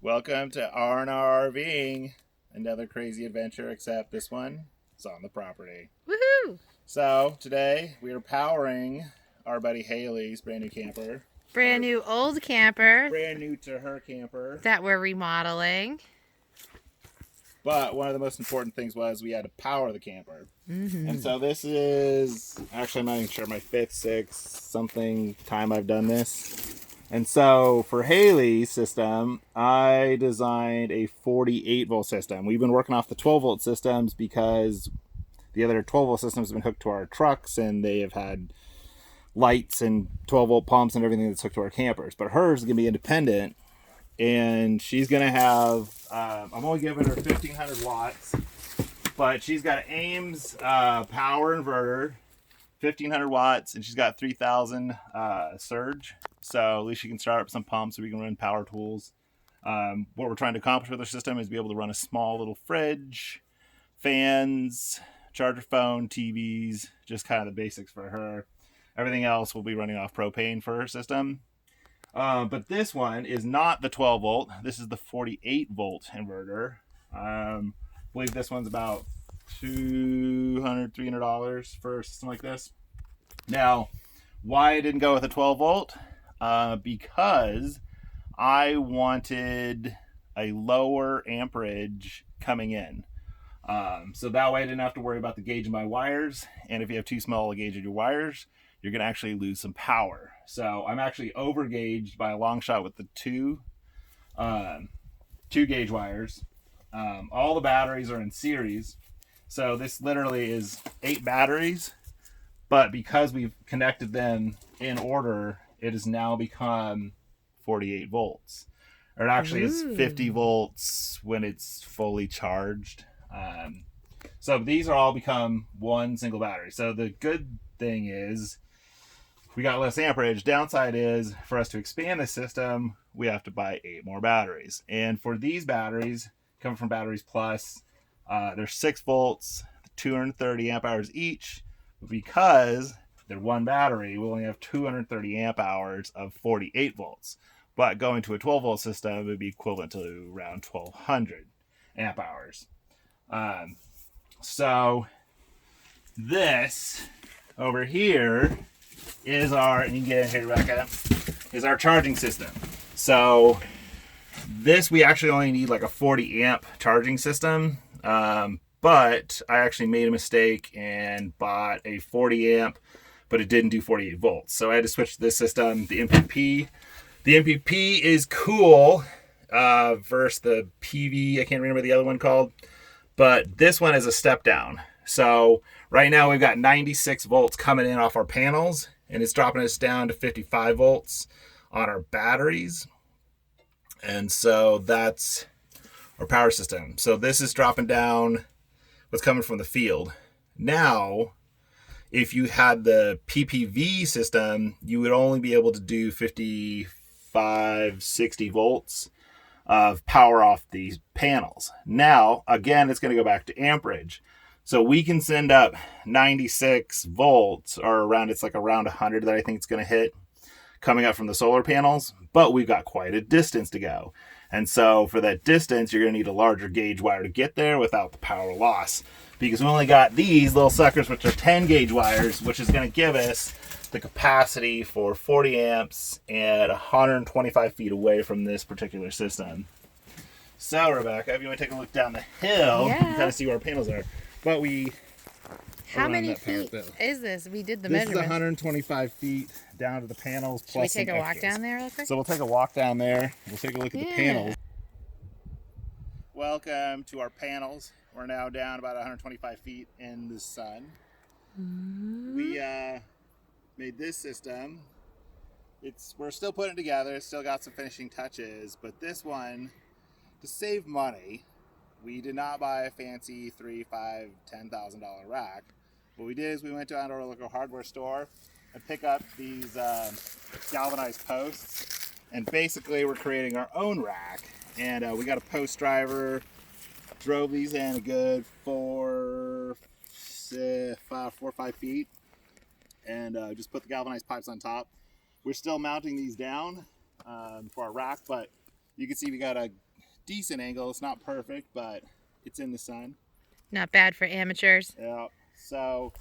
Welcome to R&R RVing. Another crazy adventure, except this one is on the property. Woohoo! So today we are powering our buddy Haley's brand new camper. Brand new old camper Brand new to her camper. that we're remodeling. But one of the most important things was we had to power the camper. And so this is, actually I'm not even sure, my fifth, sixth, something time I've done this. And so for Haley's system, I designed a 48 volt system. We've been working off the 12 volt systems because the other 12 volt systems have been hooked to our trucks and they have had lights and 12 volt pumps and everything that's hooked to our campers. But hers is going to be independent, and she's going to have, I'm only giving her 1500 watts, but she's got an Ames power inverter, 1500 watts, and she's got 3000 surge. So at least she can start up some pumps so we can run power tools. What we're trying to accomplish with our system is be able to run a small little fridge, fans, charger phone, TVs, just kind of the basics for her. Everything else will be running off propane for her system. But this one is not the 12 volt. This is the 48 volt inverter. I believe this one's about $200, $300 for a system like this. Now, why I didn't go with a 12 volt? Because I wanted a lower amperage coming in. So that way I didn't have to worry about the gauge of my wires. And if you have too small a gauge of your wires, you're going to actually lose some power. So I'm actually over gauged by a long shot with the two gauge wires. All the batteries are in series. So this literally is 8 batteries. But because we've connected them in order, it has now become 48 volts. Or it actually is 50 volts when it's fully charged. So these are all become one single battery. So the good thing is we got less amperage. Downside is for us to expand the system, we have to buy 8 more batteries. And for these batteries, coming from Batteries Plus, they're 6 volts, 230 amp hours each. Because they're one battery, we only have 230 amp hours of 48 volts. But going to a 12 volt system, it would be equivalent to around 1200 amp hours. So this over here is our, and you can get in here, Rebecca, is our charging system. So this, we actually only need like a 40 amp charging system. But I actually made a mistake and bought a 40 amp, but it didn't do 48 volts. So I had to switch to this system, the MPP. The MPP is cool versus the PV. I can't remember the other one called. But this one is a step down. So right now we've got 96 volts coming in off our panels, and it's dropping us down to 55 volts on our batteries. And so that's our power system. So this is dropping down what's coming from the field. Now, if you had the PPV system, you would only be able to do 55, 60 volts of power off these panels. Now, again, it's going to go back to amperage. So we can send up 96 volts, or around, it's like around 100 that I think it's going to hit coming up from the solar panels, but we've got quite a distance to go. And so for that distance, you're going to need a larger gauge wire to get there without the power loss. Because we only got these little suckers, which are 10 gauge wires, which is going to give us the capacity for 40 amps at 125 feet away from this particular system. So, Rebecca, if you want to take a look down the hill, you can kind of see where our panels are. But we... How many feet is this? We did the measurements. This is 125 feet down to the panels. Should we take a walk down there real quick? So we'll take a walk down there. We'll take a look at the panels. Welcome to our panels. We're now down about 125 feet in the sun. We made this system. We're still putting it together. It's still got some finishing touches, but this one, to save money, we did not buy a fancy $3,000, $5,000, $10,000 rack. What we did is we went down to our local hardware store and pick up these galvanized posts, and basically we're creating our own rack. And we got a post driver, drove these in a good 4 or 5 feet, and just put the galvanized pipes on top. We're still mounting these down for our rack, but you can see we got a decent angle. It's not perfect, but it's in the sun. Not bad for amateurs. Yeah. So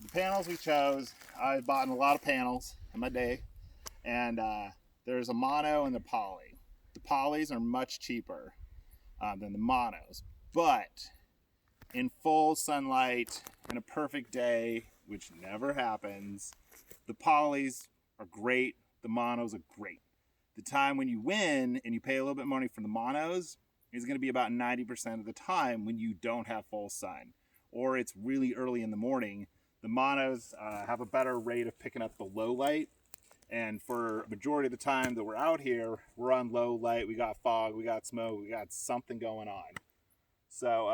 the panels we chose, I've bought a lot of panels in my day, and there's a mono and the poly. The polys are much cheaper than the monos, but in full sunlight and a perfect day, which never happens, the polys are great. The monos are great. The time when you win and you pay a little bit money for the monos is going to be about 90% of the time when you don't have full sun or it's really early in the morning. The monos have a better rate of picking up the low light, and for a majority of the time that we're out here, we're on low light. We got fog, we got smoke, we got something going on. So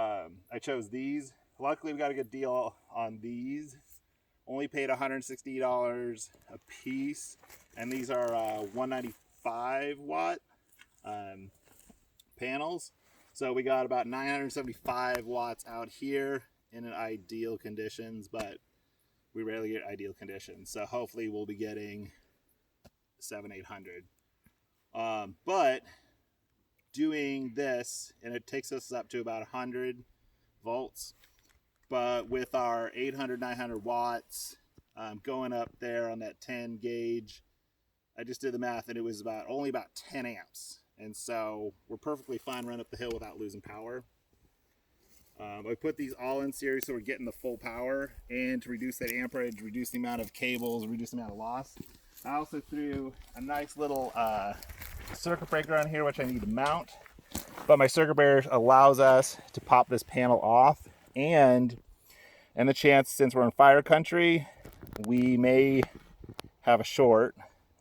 I chose these. Luckily we got a good deal on these. Only paid $160 a piece, and these are 195 watt panels. So we got about 975 watts out here in an ideal conditions, but we rarely get ideal conditions. So hopefully we'll be getting 700-800. But doing this, and it takes us up to about 100 volts, but with our 800-900 watts going up there on that 10 gauge, I just did the math and it was only about 10 amps, and so we're perfectly fine running up the hill without losing power. I put these all in series so we're getting the full power, and to reduce that amperage, reduce the amount of cables, reduce the amount of loss, I also threw a nice little circuit breaker on here which I need to mount, but my circuit breaker allows us to pop this panel off, and the chance, since we're in fire country, we may have a short,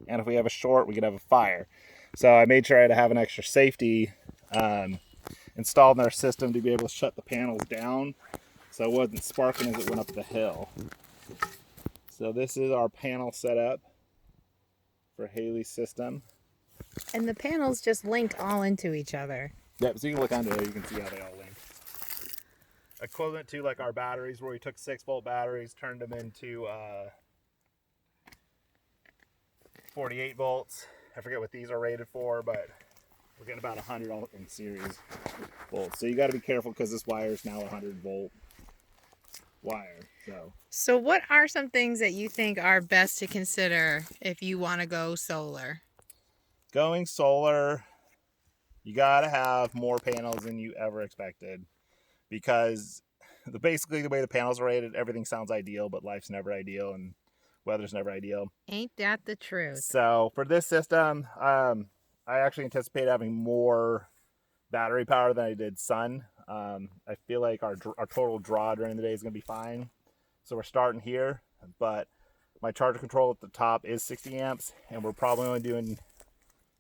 and if we have a short we could have a fire. So I made sure I had to have an extra safety installed in our system to be able to shut the panels down so it wasn't sparking as it went up the hill. So this is our panel setup for Haley's system. And the panels just link all into each other. Yep, so you can look under there, you can see how they all link. Equivalent to like our batteries, where we took 6-volt batteries, turned them into 48 volts. I forget what these are rated for, but we're getting about 100 all in series volts. So you got to be careful because this wire is now a 100-volt wire. So what are some things that you think are best to consider if you want to go solar? Going solar, you got to have more panels than you ever expected, because basically the way the panels are rated, everything sounds ideal, but life's never ideal and weather's never ideal. Ain't that the truth? So for this system, I actually anticipate having more battery power than I did sun. I feel like our total draw during the day is going to be fine. So we're starting here, but my charger control at the top is 60 amps, and we're probably only doing,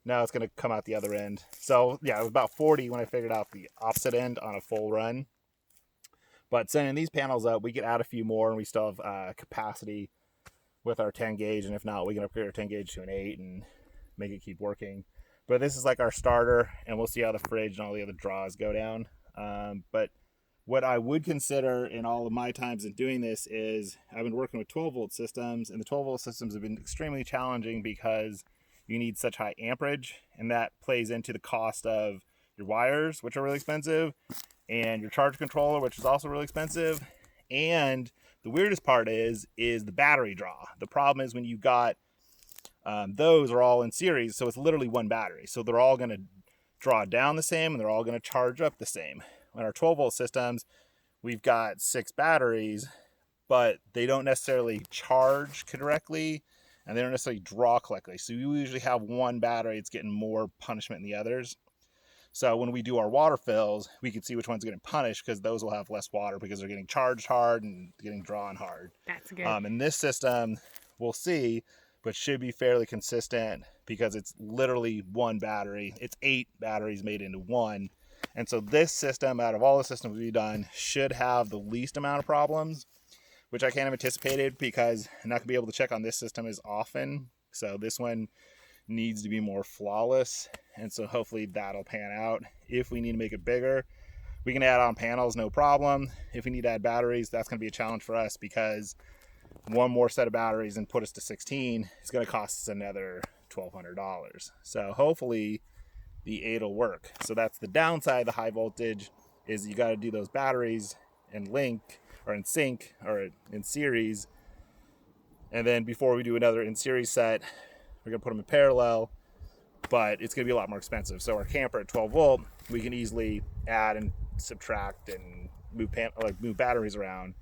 no, it's going to come out the other end. So yeah, it was about 40 when I figured out the opposite end on a full run. But sending these panels up, we could add a few more, and we still have capacity with our 10 gauge, and if not, we can upgrade our 10 gauge to an 8 and make it keep working. But this is like our starter, and we'll see how the fridge and all the other draws go down. But what I would consider in all of my times in doing this is I've been working with 12-volt systems, and the 12-volt systems have been extremely challenging because you need such high amperage, and that plays into the cost of your wires, which are really expensive, and your charge controller, which is also really expensive. And the weirdest part is the battery draw. The problem is when you got those are all in series, so it's literally one battery. So they're all going to draw down the same, and they're all going to charge up the same. On our 12-volt systems, we've got 6 batteries, but they don't necessarily charge correctly, and they don't necessarily draw correctly. So you usually have one battery that's getting more punishment than the others. So when we do our water fills, we can see which one's getting punished, because those will have less water because they're getting charged hard and getting drawn hard. That's good. In this system, we'll see, but should be fairly consistent because it's literally one battery. It's 8 batteries made into one. And so this system, out of all the systems we've done, should have the least amount of problems, which I kind of anticipated because I'm not going to be able to check on this system as often. So this one needs to be more flawless, and so hopefully that'll pan out. If we need to make it bigger, we can add on panels, no problem. If we need to add batteries, that's going to be a challenge for us, because one more set of batteries and put us to 16 is going to cost us another $1,200. So hopefully the 8 will work. So that's the downside of the high voltage, is you got to do those batteries in sync or in series. And then before we do another in series set, we're going to put them in parallel, but it's going to be a lot more expensive. So our camper at 12 volt, we can easily add and subtract and move batteries around.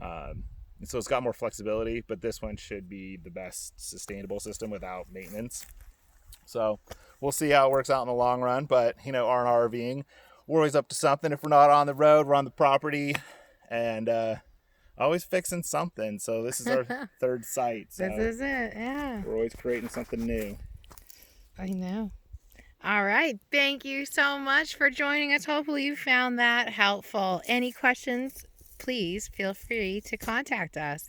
And so it's got more flexibility, but this one should be the best sustainable system without maintenance. So we'll see how it works out in the long run. But, RVing, we're always up to something. If we're not on the road, we're on the property, and always fixing something. So this is our third site. So This is it, yeah. we're always creating something new. I know. All right. Thank you so much for joining us. Hopefully you found that helpful. Any questions, please feel free to contact us.